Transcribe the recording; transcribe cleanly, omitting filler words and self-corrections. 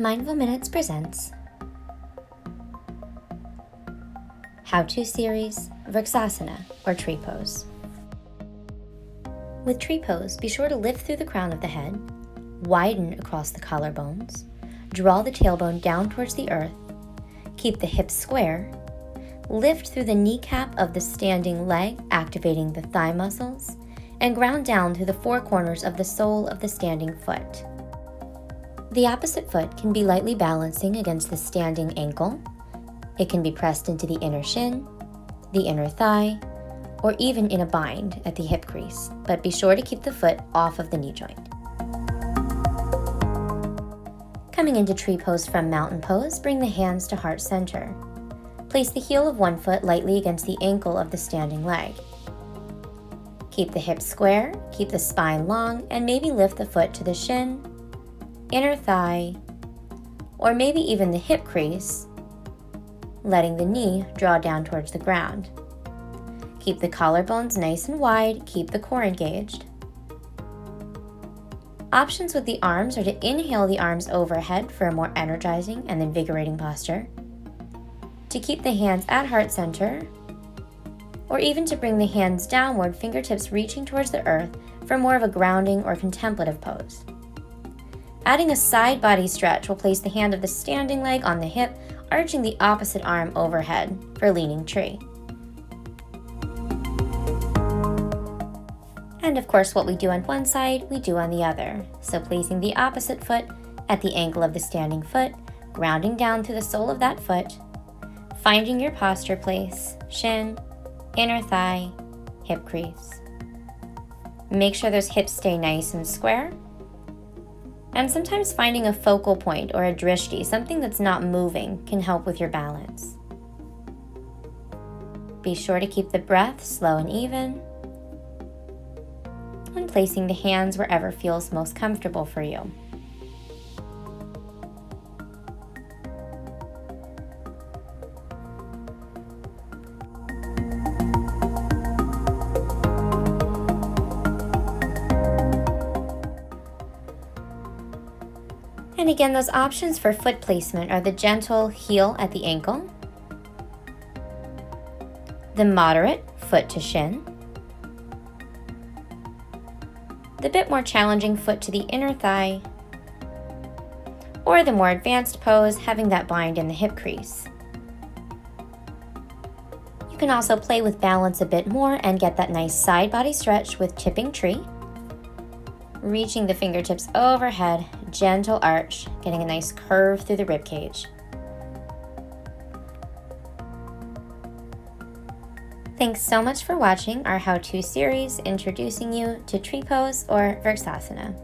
Mindful Minutes presents How-To Series, Vrksasana, or Tree Pose. With Tree Pose, be sure to lift through the crown of the head, widen across the collarbones, draw the tailbone down towards the earth, keep the hips square, lift through the kneecap of the standing leg, activating the thigh muscles, and ground down through the four corners of the sole of the standing foot. The opposite foot can be lightly balancing against the standing ankle. It can be pressed into the inner shin, the inner thigh, or even in a bind at the hip crease, but be sure to keep the foot off of the knee joint. Coming into Tree Pose from Mountain Pose, bring the hands to heart center. Place the heel of one foot lightly against the ankle of the standing leg. Keep the hips square, keep the spine long, and maybe lift the foot to the shin, inner thigh, or maybe even the hip crease, letting the knee draw down towards the ground. Keep the collarbones nice and wide, keep the core engaged. Options with the arms are to inhale the arms overhead for a more energizing and invigorating posture, to keep the hands at heart center, or even to bring the hands downward, fingertips reaching towards the earth for more of a grounding or contemplative pose. Adding a side body stretch will place the hand of the standing leg on the hip, arching the opposite arm overhead for leaning tree. And of course, what we do on one side, we do on the other. So placing the opposite foot at the ankle of the standing foot, grounding down through the sole of that foot, finding your posture place, shin, inner thigh, hip crease. Make sure those hips stay nice and square. And sometimes finding a focal point or a drishti, something that's not moving, can help with your balance. Be sure to keep the breath slow and even, and placing the hands wherever feels most comfortable for you. And again, those options for foot placement are the gentle heel at the ankle, the moderate foot to shin, the bit more challenging foot to the inner thigh, or the more advanced pose having that bind in the hip crease. You can also play with balance a bit more and get that nice side body stretch with tipping tree. Reaching the fingertips overhead, gentle arch, getting a nice curve through the rib cage. Thanks so much for watching our how-to series introducing you to Tree Pose or Vrksasana.